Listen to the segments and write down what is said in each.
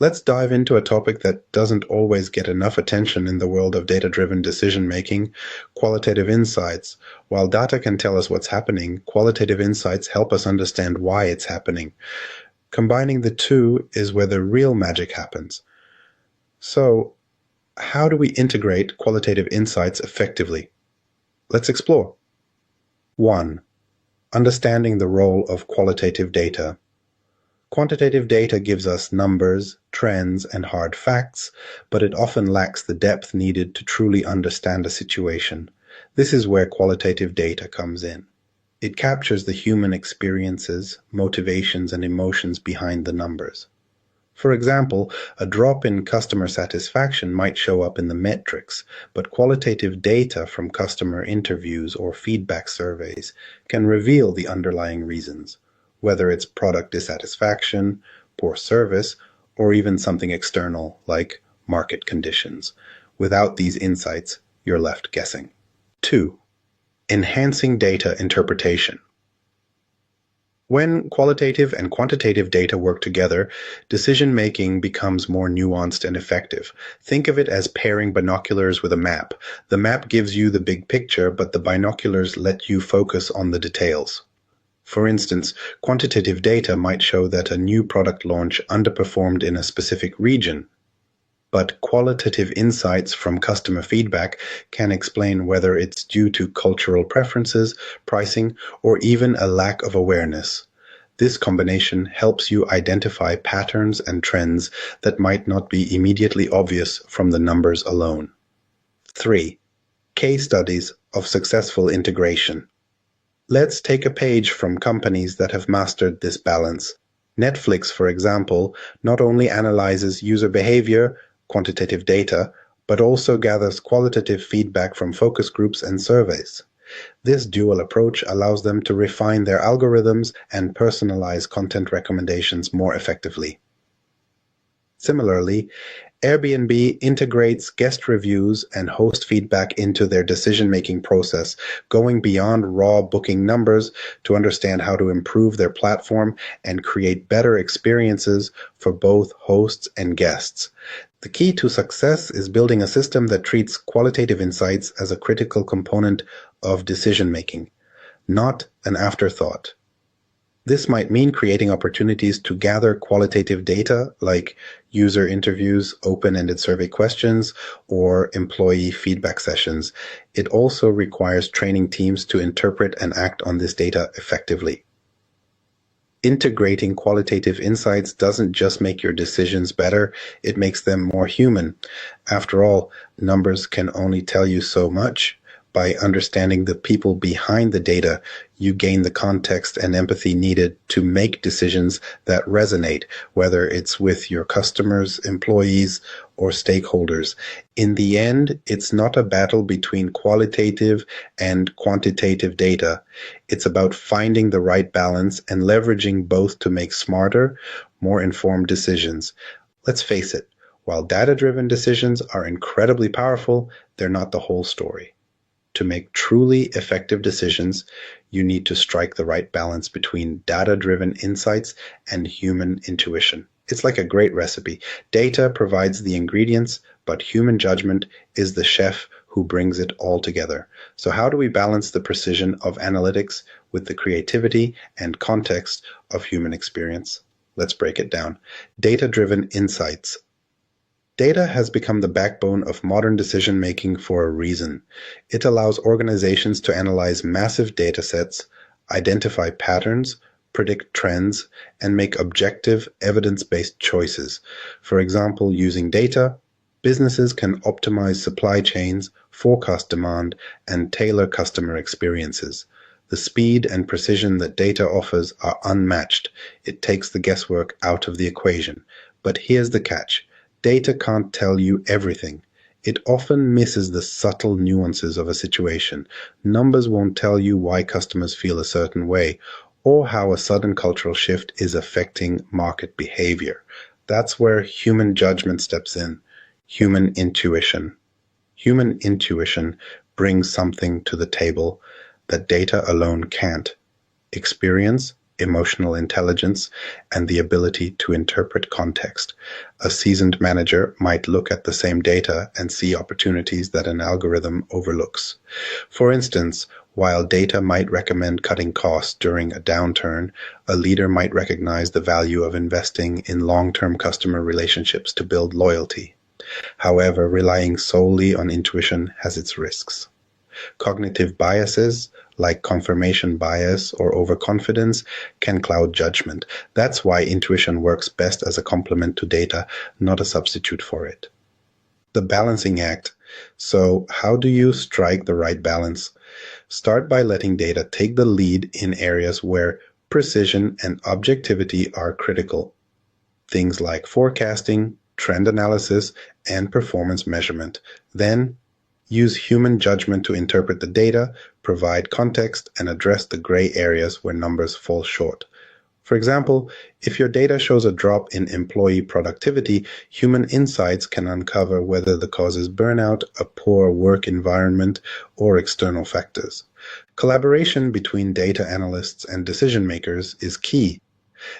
Let's dive into a topic that doesn't always get enough attention in the world of data-driven decision-making: qualitative insights. While data can tell us what's happening, qualitative insights help us understand why it's happening. Combining the two is where the real magic happens. So, how do we integrate qualitative insights effectively? Let's explore. 1. Understanding the role of qualitative data. Quantitative data gives us numbers, trends, and hard facts, but it often lacks the depth needed to truly understand a situation. This is where qualitative data comes in. It captures the human experiences, motivations, and emotions behind the numbers. For example, a drop in customer satisfaction might show up in the metrics, but qualitative data from customer interviews or feedback surveys can reveal the underlying reasons, whether it's product dissatisfaction, poor service, or even something external like market conditions. Without these insights, you're left guessing. 2. Enhancing data interpretation. When qualitative and quantitative data work together, decision-making becomes more nuanced and effective. Think of it as pairing binoculars with a map. The map gives you the big picture, but the binoculars let you focus on the details. For instance, quantitative data might show that a new product launch underperformed in a specific region, but qualitative insights from customer feedback can explain whether it's due to cultural preferences, pricing, or even a lack of awareness. This combination helps you identify patterns and trends that might not be immediately obvious from the numbers alone. 3. Case studies of successful integration. Let's take a page from companies that have mastered this balance. Netflix, for example, not only analyzes user behavior, quantitative data, but also gathers qualitative feedback from focus groups and surveys. This dual approach allows them to refine their algorithms and personalize content recommendations more effectively. Similarly, Airbnb integrates guest reviews and host feedback into their decision-making process, going beyond raw booking numbers to understand how to improve their platform and create better experiences for both hosts and guests. The key to success is building a system that treats qualitative insights as a critical component of decision-making, not an afterthought. This might mean creating opportunities to gather qualitative data like user interviews, open-ended survey questions, or employee feedback sessions. It also requires training teams to interpret and act on this data effectively. Integrating qualitative insights doesn't just make your decisions better, it makes them more human. After all, numbers can only tell you so much. By understanding the people behind the data, you gain the context and empathy needed to make decisions that resonate, whether it's with your customers, employees, or stakeholders. In the end, it's not a battle between qualitative and quantitative data. It's about finding the right balance and leveraging both to make smarter, more informed decisions. Let's face it, while data-driven decisions are incredibly powerful, they're not the whole story. To make truly effective decisions, you need to strike the right balance between data-driven insights and human intuition. It's like a great recipe. Data provides the ingredients, but human judgment is the chef who brings it all together. So how do we balance the precision of analytics with the creativity and context of human experience? Let's break it down. Data-driven insights. Data has become the backbone of modern decision-making for a reason. It allows organizations to analyze massive datasets, identify patterns, predict trends, and make objective, evidence-based choices. For example, using data, businesses can optimize supply chains, forecast demand, and tailor customer experiences. The speed and precision that data offers are unmatched. It takes the guesswork out of the equation. But here's the catch. Data can't tell you everything. It often misses the subtle nuances of a situation. Numbers won't tell you why customers feel a certain way, or how a sudden cultural shift is affecting market behavior. That's where human judgment steps in. Human intuition. Human intuition brings something to the table that data alone can't: experience, emotional intelligence, and the ability to interpret context. A seasoned manager might look at the same data and see opportunities that an algorithm overlooks. For instance, while data might recommend cutting costs during a downturn, a leader might recognize the value of investing in long-term customer relationships to build loyalty. However, relying solely on intuition has its risks. Cognitive biases, like confirmation bias or overconfidence, can cloud judgment. That's why intuition works best as a complement to data, not a substitute for it. The balancing act. So, how do you strike the right balance? Start by letting data take the lead in areas where precision and objectivity are critical. Things like forecasting, trend analysis, and performance measurement. Then, use human judgment to interpret the data, provide context, and address the gray areas where numbers fall short. For example, if your data shows a drop in employee productivity, human insights can uncover whether the cause is burnout, a poor work environment, or external factors. Collaboration between data analysts and decision makers is key.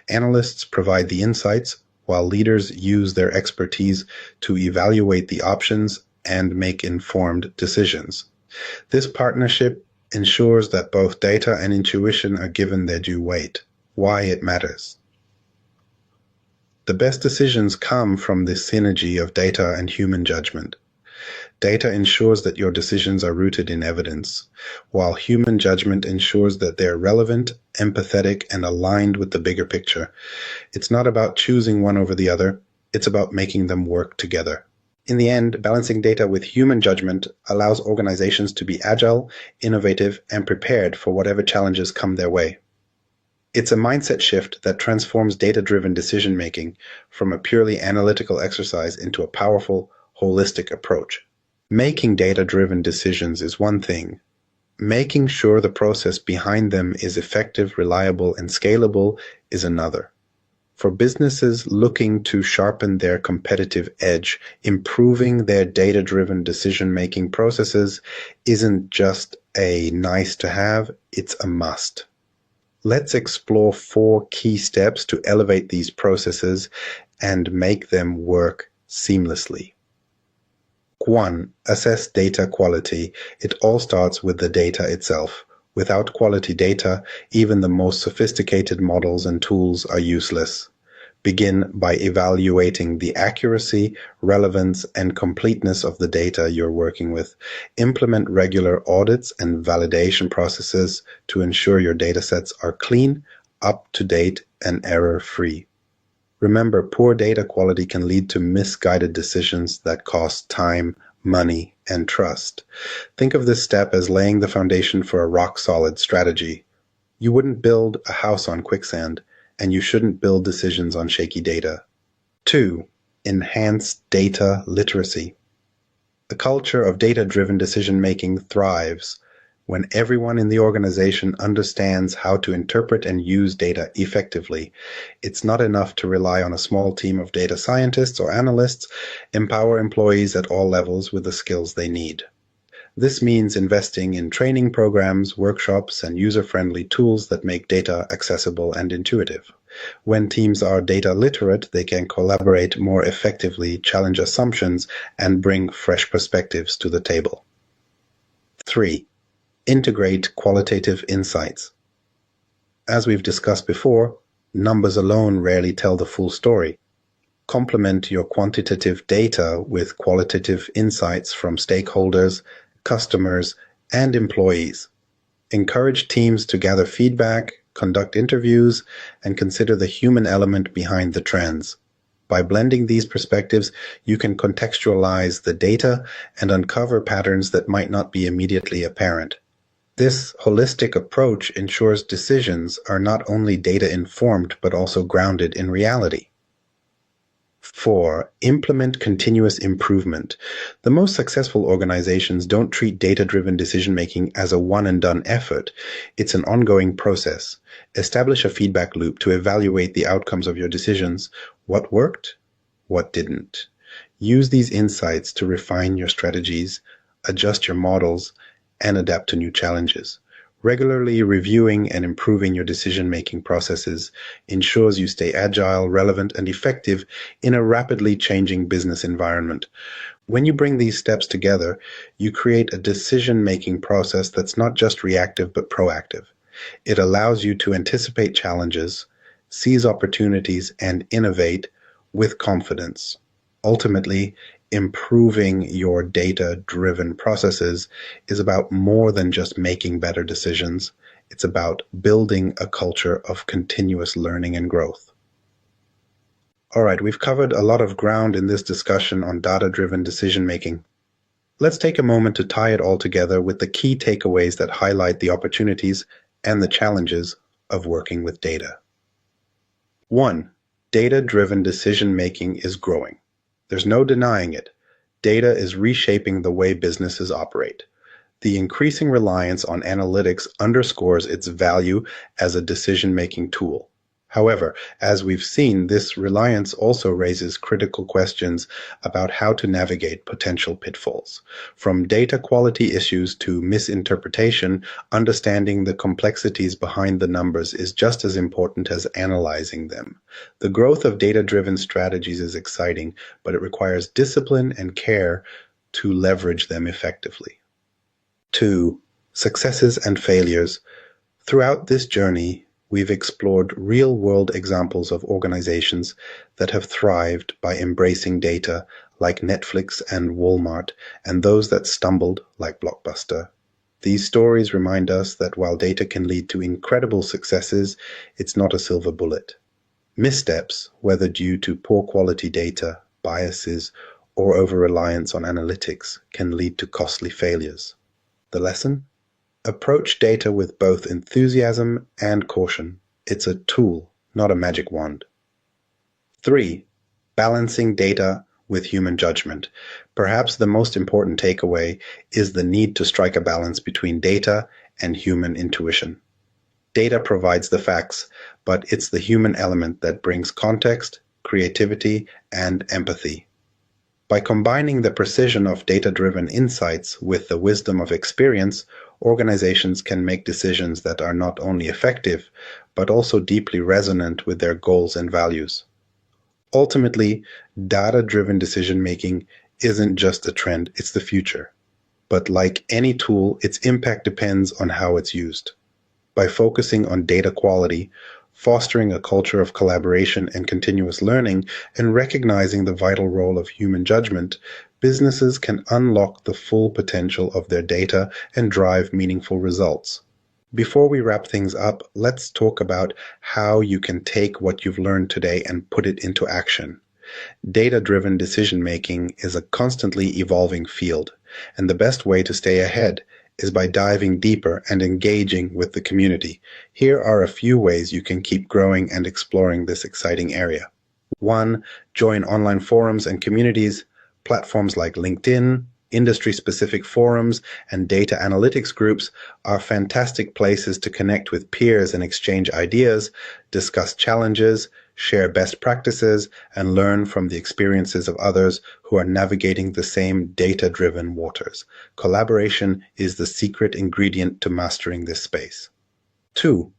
Analysts provide the insights, while leaders use their expertise to evaluate the options and make informed decisions. This partnership ensures that both data and intuition are given their due weight. Why it matters. The best decisions come from the synergy of data and human judgment. Data ensures that your decisions are rooted in evidence, while human judgment ensures that they're relevant, empathetic, and aligned with the bigger picture. It's not about choosing one over the other, it's about making them work together. In the end, balancing data with human judgment allows organizations to be agile, innovative, and prepared for whatever challenges come their way. It's a mindset shift that transforms data-driven decision-making from a purely analytical exercise into a powerful, holistic approach. Making data-driven decisions is one thing. Making sure the process behind them is effective, reliable, and scalable is another. For businesses looking to sharpen their competitive edge, improving their data-driven decision-making processes isn't just a nice to have, it's a must. Let's explore 4 key steps to elevate these processes and make them work seamlessly. 1. Assess data quality. It all starts with the data itself. Without quality data, even the most sophisticated models and tools are useless. Begin by evaluating the accuracy, relevance, and completeness of the data you're working with. Implement regular audits and validation processes to ensure your datasets are clean, up-to-date, and error-free. Remember, poor data quality can lead to misguided decisions that cost time, money, and trust. Think of this step as laying the foundation for a rock-solid strategy. You wouldn't build a house on quicksand, and you shouldn't build decisions on shaky data. 2. Enhance data literacy. A culture of data-driven decision-making thrives when everyone in the organization understands how to interpret and use data effectively. It's not enough to rely on a small team of data scientists or analysts. Empower employees at all levels with the skills they need. This means investing in training programs, workshops, and user-friendly tools that make data accessible and intuitive. When teams are data literate, they can collaborate more effectively, challenge assumptions, and bring fresh perspectives to the table. 3. Integrate qualitative insights. As we've discussed before, numbers alone rarely tell the full story. Complement your quantitative data with qualitative insights from stakeholders, customers, and employees. Encourage teams to gather feedback, conduct interviews, and consider the human element behind the trends. By blending these perspectives, you can contextualize the data and uncover patterns that might not be immediately apparent. This holistic approach ensures decisions are not only data-informed but also grounded in reality. 4. Implement continuous improvement. The most successful organizations don't treat data-driven decision-making as a one-and-done effort. It's an ongoing process. Establish a feedback loop to evaluate the outcomes of your decisions. What worked? What didn't? Use these insights to refine your strategies, adjust your models, and adapt to new challenges. Regularly reviewing and improving your decision-making processes ensures you stay agile, relevant, and effective in a rapidly changing business environment. When you bring these steps together, you create a decision-making process that's not just reactive but proactive. It allows you to anticipate challenges, seize opportunities, and innovate with confidence. Ultimately, improving your data-driven processes is about more than just making better decisions. It's about building a culture of continuous learning and growth. All right, we've covered a lot of ground in this discussion on data-driven decision-making. Let's take a moment to tie it all together with the key takeaways that highlight the opportunities and the challenges of working with data. 1. Data-driven decision-making is growing. There's no denying it. Data is reshaping the way businesses operate. The increasing reliance on analytics underscores its value as a decision-making tool. However, as we've seen, this reliance also raises critical questions about how to navigate potential pitfalls. From data quality issues to misinterpretation, understanding the complexities behind the numbers is just as important as analyzing them. The growth of data-driven strategies is exciting, but it requires discipline and care to leverage them effectively. 2. Successes and failures. Throughout this journey, we've explored real-world examples of organizations that have thrived by embracing data, like Netflix and Walmart, and those that stumbled, like Blockbuster. These stories remind us that while data can lead to incredible successes, it's not a silver bullet. Missteps, whether due to poor quality data, biases, or over-reliance on analytics, can lead to costly failures. The lesson? Approach data with both enthusiasm and caution. It's a tool, not a magic wand. 3. Balancing data with human judgment. Perhaps the most important takeaway is the need to strike a balance between data and human intuition. Data provides the facts, but it's the human element that brings context, creativity, and empathy. By combining the precision of data-driven insights with the wisdom of experience, organizations can make decisions that are not only effective, but also deeply resonant with their goals and values. Ultimately, data-driven decision-making isn't just a trend, it's the future. But like any tool, its impact depends on how it's used. By focusing on data quality, fostering a culture of collaboration and continuous learning, and recognizing the vital role of human judgment, businesses can unlock the full potential of their data and drive meaningful results. Before we wrap things up, let's talk about how you can take what you've learned today and put it into action. Data-driven decision-making is a constantly evolving field, and the best way to stay ahead is by diving deeper and engaging with the community. Here are a few ways you can keep growing and exploring this exciting area. 1. Join online forums and communities. Platforms like LinkedIn, industry-specific forums, and data analytics groups are fantastic places to connect with peers and exchange ideas, discuss challenges, share best practices, and learn from the experiences of others who are navigating the same data-driven waters. Collaboration is the secret ingredient to mastering this space. 2.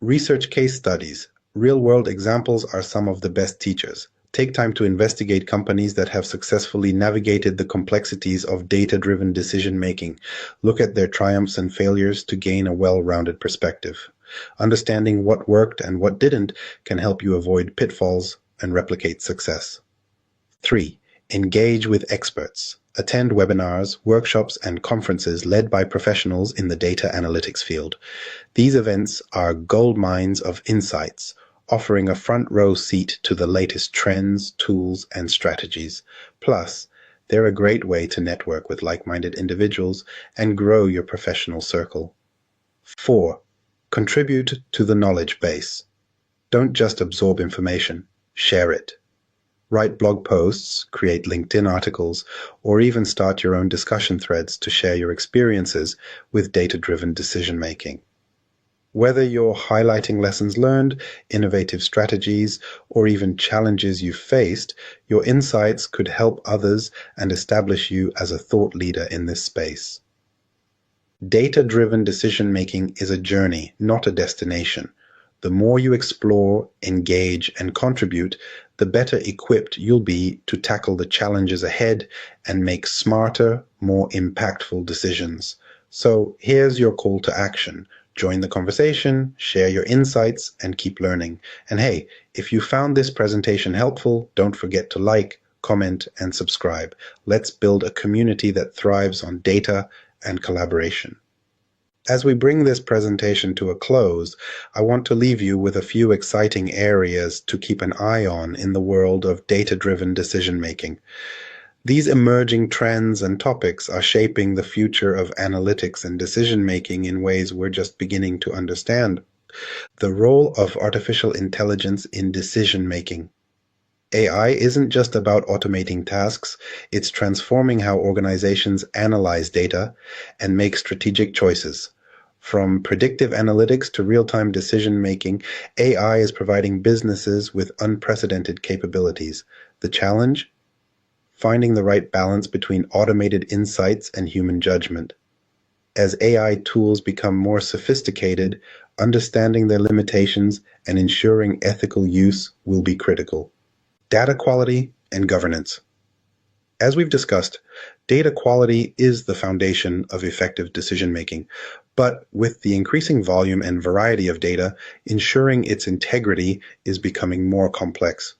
Research case studies. Real-world examples are some of the best teachers. Take time to investigate companies that have successfully navigated the complexities of data-driven decision-making. Look at their triumphs and failures to gain a well-rounded perspective. Understanding what worked and what didn't can help you avoid pitfalls and replicate success. 3. Engage with experts. Attend webinars, workshops, and conferences led by professionals in the data analytics field. These events are gold mines of insights, offering a front row seat to the latest trends, tools, and strategies. Plus, they're a great way to network with like-minded individuals and grow your professional circle. 4. Contribute to the knowledge base. Don't just absorb information, share it. Write blog posts, create LinkedIn articles, or even start your own discussion threads to share your experiences with data-driven decision-making. Whether you're highlighting lessons learned, innovative strategies, or even challenges you've faced, your insights could help others and establish you as a thought leader in this space. Data-driven decision-making is a journey, not a destination. The more you explore, engage, and contribute, the better equipped you'll be to tackle the challenges ahead and make smarter, more impactful decisions. So here's your call to action. Join the conversation, share your insights, and keep learning. And hey, if you found this presentation helpful, don't forget to like, comment, and subscribe. Let's build a community that thrives on data and collaboration. As we bring this presentation to a close, I want to leave you with a few exciting areas to keep an eye on in the world of data-driven decision-making. These emerging trends and topics are shaping the future of analytics and decision-making in ways we're just beginning to understand. The role of artificial intelligence in decision-making. AI isn't just about automating tasks, it's transforming how organizations analyze data and make strategic choices. From predictive analytics to real-time decision-making, AI is providing businesses with unprecedented capabilities. The challenge? Finding the right balance between automated insights and human judgment. As AI tools become more sophisticated, understanding their limitations and ensuring ethical use will be critical. Data quality and governance. As we've discussed, data quality is the foundation of effective decision-making, but with the increasing volume and variety of data, ensuring its integrity is becoming more complex.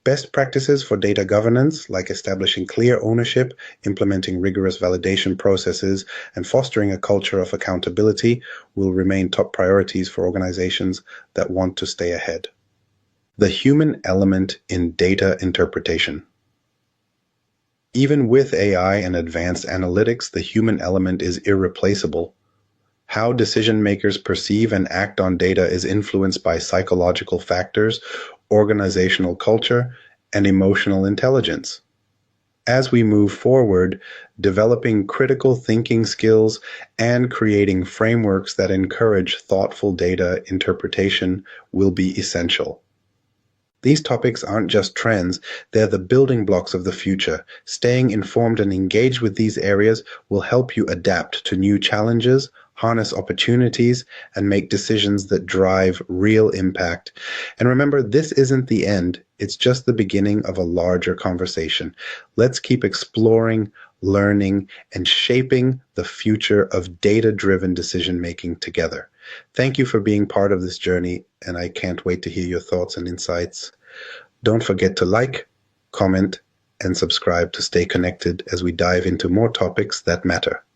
Best practices for data governance, like establishing clear ownership, implementing rigorous validation processes, and fostering a culture of accountability, will remain top priorities for organizations that want to stay ahead. The human element in data interpretation. Even with AI and advanced analytics, the human element is irreplaceable. How decision makers perceive and act on data is influenced by psychological factors, organizational culture, and emotional intelligence. As we move forward, developing critical thinking skills and creating frameworks that encourage thoughtful data interpretation will be essential. These topics aren't just trends, they're the building blocks of the future. Staying informed and engaged with these areas will help you adapt to new challenges, harness opportunities, and make decisions that drive real impact. And remember, this isn't the end, it's just the beginning of a larger conversation. Let's keep exploring, learning, and shaping the future of data-driven decision-making together. Thank you for being part of this journey, and I can't wait to hear your thoughts and insights. Don't forget to like, comment, and subscribe to stay connected as we dive into more topics that matter.